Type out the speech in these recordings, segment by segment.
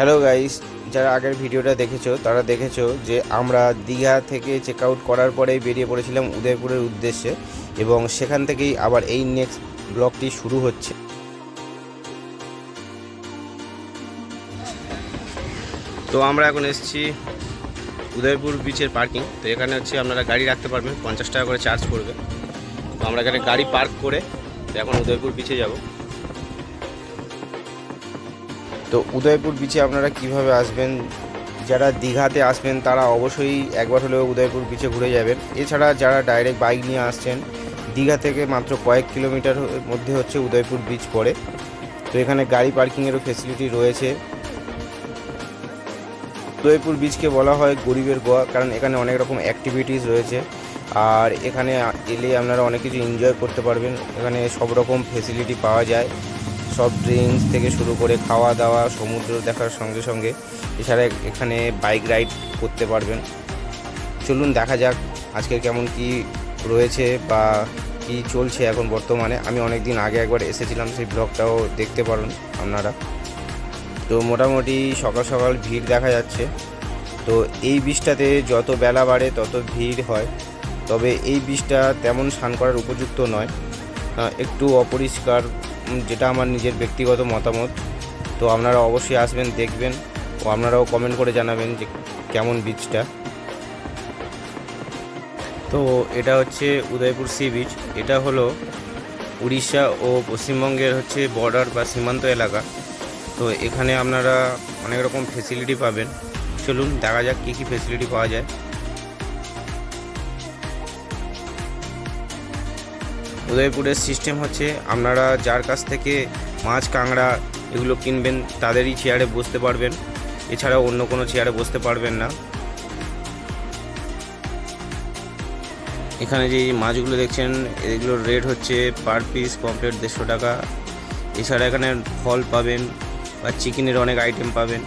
Hello guys, যারা আগের ভিডিওটা দেখেছো তারা দেখেছো যে আমরা দীঘা থেকে চেক আউট করার পরেই বেরিয়ে পড়েছিলাম উদয়পুরের উদ্দেশ্যে, এবং সেখান থেকেই আবার এই নেক্সট ব্লগটি শুরু হচ্ছে। তো আমরা এখন এসেছি উদয়পুর বিচের পার্কিং। তো এখানে হচ্ছে আপনারা গাড়ি রাখতে পারবেন, 50 টাকা করে চার্জ করবে। তো আমরা এখানে গাড়ি পার্ক করে এখন উদয়পুর বিচে যাব। তো উদয়পুর বিচে আপনারা কিভাবে আসবেন, যারা দীঘাতে আসবেন তারা অবশ্যই একবার হলেও উদয়পুর বিচে ঘুরে যাবেন। এছাড়া যারা ডাইরেক্ট বাইক নিয়ে আসছেন, দীঘা থেকে মাত্র কয়েক কিলোমিটার মধ্যে হচ্ছে উদয়পুর বিচ পড়ে। তো এখানে গাড়ি পার্কিংয়েরও ফেসিলিটি রয়েছে। উদয়পুর বিচকে বলা হয় গরিবের গোয়া, কারণ এখানে অনেক রকম অ্যাক্টিভিটিস রয়েছে। আর এখানে এলে আপনারা অনেক কিছু এনজয় করতে পারবেন। এখানে সব রকম ফেসিলিটি পাওয়া যায়, সব ড্রিঙ্কস থেকে শুরু করে খাওয়া দাওয়া, সমুদ্র দেখার সঙ্গে সঙ্গে এছাড়া এখানে বাইক রাইড করতে পারবেন। চলুন দেখা যাক আজকে কেমন কি রয়েছে বা কি চলছে এখন বর্তমানে। আমি অনেক দিন আগে একবার এসেছিলাম, সেই ব্লগটাও দেখতে পারেন আপনারা। তো মোটামুটি সকাল সকাল ভিড় দেখা যাচ্ছে। তো এই বীজটাতে যত বেলা বাড়ে তত ভিড় হয়, তবে এই বীজটা তেমন স্নান করার উপযুক্ত নয়, একটু অপরিষ্কার, যেটা আমার নিজের ব্যক্তিগত মতামত। তো আপনারা অবশ্যই আসবেন, দেখবেন, ও আপনারাও কমেন্ট করে জানাবেন যে কেমন বীজটা। তো এটা হচ্ছে উদয়পুর সি বিচ। এটা হলো উড়িষ্যা ও পশ্চিমবঙ্গের হচ্ছে বর্ডার বা সীমান্ত এলাকা। তো এখানে আপনারা অনেক রকম ফেসিলিটি পাবেন। চলুন দেখা যাক কী কী ফেসিলিটি পাওয়া যায়। উদয়পুরের সিস্টেম হচ্ছে আপনারা যার কাছ থেকে মাছ কাঁকড়া এগুলো কিনবেন তাদেরই চেয়ারে বসতে পারবেন, এছাড়াও অন্য কোনো চেয়ারে বসতে পারবেন না। এখানে যে মাছগুলো দেখছেন এগুলোর রেট হচ্ছে পার পিস কমপ্লিট 150 টাকা। এছাড়া এখানে ফল পাবেন বা চিকেনের অনেক আইটেম পাবেন।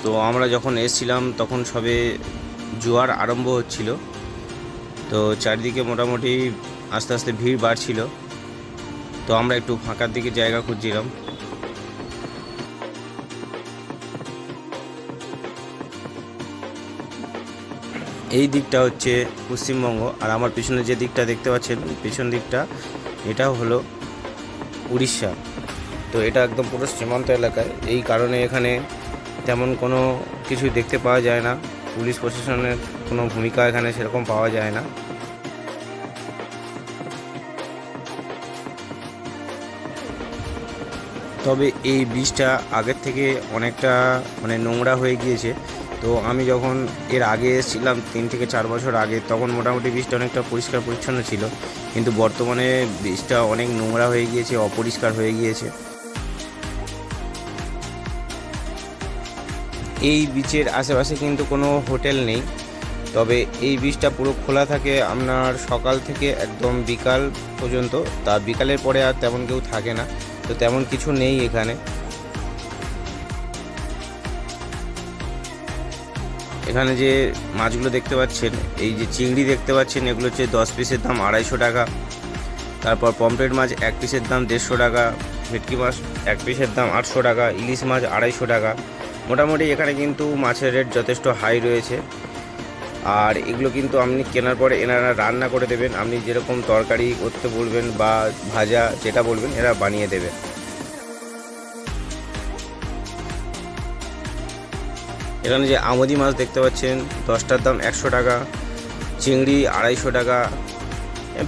তো আমরা যখন এসেছিলাম তখন সবে জোয়ার আরম্ভ হচ্ছিল। তো চারিদিকে মোটামুটি আস্তে আস্তে ভিড় বাড়ছিল। তো আমরা একটু ফাঁকার দিকে জায়গা খুঁজছিলাম। এই দিকটা হচ্ছে পশ্চিমবঙ্গ, আর আমার পিছনে যে দিকটা দেখতে পাচ্ছেন পিছন দিকটা, এটা হলো উড়িষ্যা। তো এটা একদম পুরো সীমান্ত এলাকায়, এই কারণে এখানে তেমন কোনো কিছু দেখতে পাওয়া যায় না। পুলিশ প্রশাসনের কোনো ভূমিকা এখানে সেরকম পাওয়া যায় না। তবে এই বীজটা আগের থেকে অনেকটা নোংরা হয়ে গিয়েছে। তো আমি যখন এর আগে এসেছিলাম 3 থেকে 4 বছর আগে, তখন মোটামুটি বীজটা অনেকটা পরিষ্কার পরিচ্ছন্ন ছিল, কিন্তু বর্তমানে বীজটা অনেক নোংরা হয়ে গিয়েছে, অপরিষ্কার হয়ে গিয়েছে। এই বিচের আশেপাশে কিন্তু কোনো হোটেল নেই, তবে এই বীজটা পুরো খোলা থাকে আপনার সকাল থেকে একদম বিকাল পর্যন্ত। তা বিকালের পরে আর তেমন কেউ থাকে না, তো তেমন কিছু নেই এখানে। এখানে যে মাছগুলো দেখতে পাচ্ছেন, এই যে চিংড়ি দেখতে পাচ্ছেন, এগুলো হচ্ছে 10 পিসের দাম 250 টাকা। তারপর পমফ্রেট মাছ 1 পিসের দাম 150 টাকা, ভেটকি মাছ 1 পিসের দাম 800 টাকা, ইলিশ মাছ 250 টাকা। মোটামুটি এখানে কিন্তু মাছের রেট যথেষ্ট হাই রয়েছে। আর এগুলো কিন্তু আপনি কেনার পরে এনারা রান্না করে দেবেন, আপনি যেরকম তরকারি করতে বলবেন বা ভাজা যেটা বলবেন এরা বানিয়ে দেবে। এখানে যে আমোদি মাছ দেখতে পাচ্ছেন 10টার দাম 100 টাকা, চিংড়ি 250 টাকা,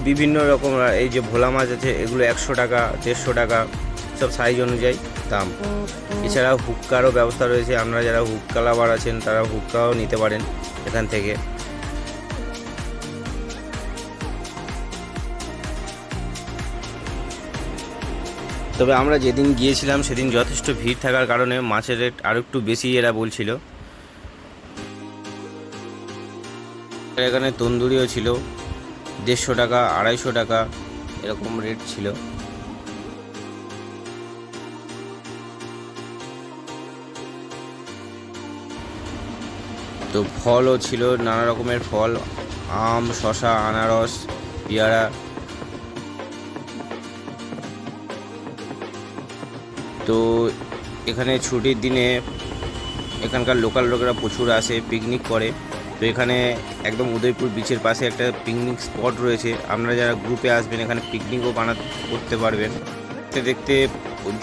বিভিন্ন রকম। এই যে ভোলা মাছ আছে এগুলো 100 টাকা, 150 টাকা, সব সাইজ অনুযায়ী দাম। এছাড়া হুক্কারও ব্যবস্থা রয়েছে, আপনারা যারা হুক্কা লাভার আছেন তারা হুক্কাও নিতে পারেন এখান থেকে। তবে আমরা যেদিন গিয়েছিলাম সেদিন যথেষ্ট ভিড় থাকার কারণে মাছের রেট আরও একটু বেশি এরা বলছিল। এখানে তন্দুরিও ছিল, 150 টাকা, 250 টাকা এরকম রেট ছিল। তো ফলও ছিল, নানা রকমের ফল আম, শসা, আনারস, পেয়ারা। তো এখানে ছুটির দিনে এখানকার লোকাল লোকেরা প্রচুর আসে, পিকনিক করে। তো এখানে একদম উদয়পুর বিচের পাশে একটা পিকনিক স্পট রয়েছে, আপনারা যারা গ্রুপে আসবেন এখানে পিকনিকও করতে পারবেন। দেখতে দেখতে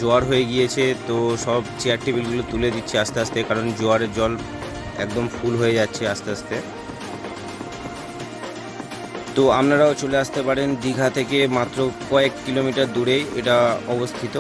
জোয়ার হয়ে গিয়েছে, তো সব চেয়ার টেবিলগুলো তুলে দিচ্ছে আস্তে আস্তে, কারণ জোয়ারের জল একদম ফুল হয়ে যাচ্ছে আস্তে আস্তে। তো আপনারাও চলে আসতে পারেন, দীঘা থেকে মাত্র কয়েক কিলোমিটার দূরেই এটা অবস্থিত।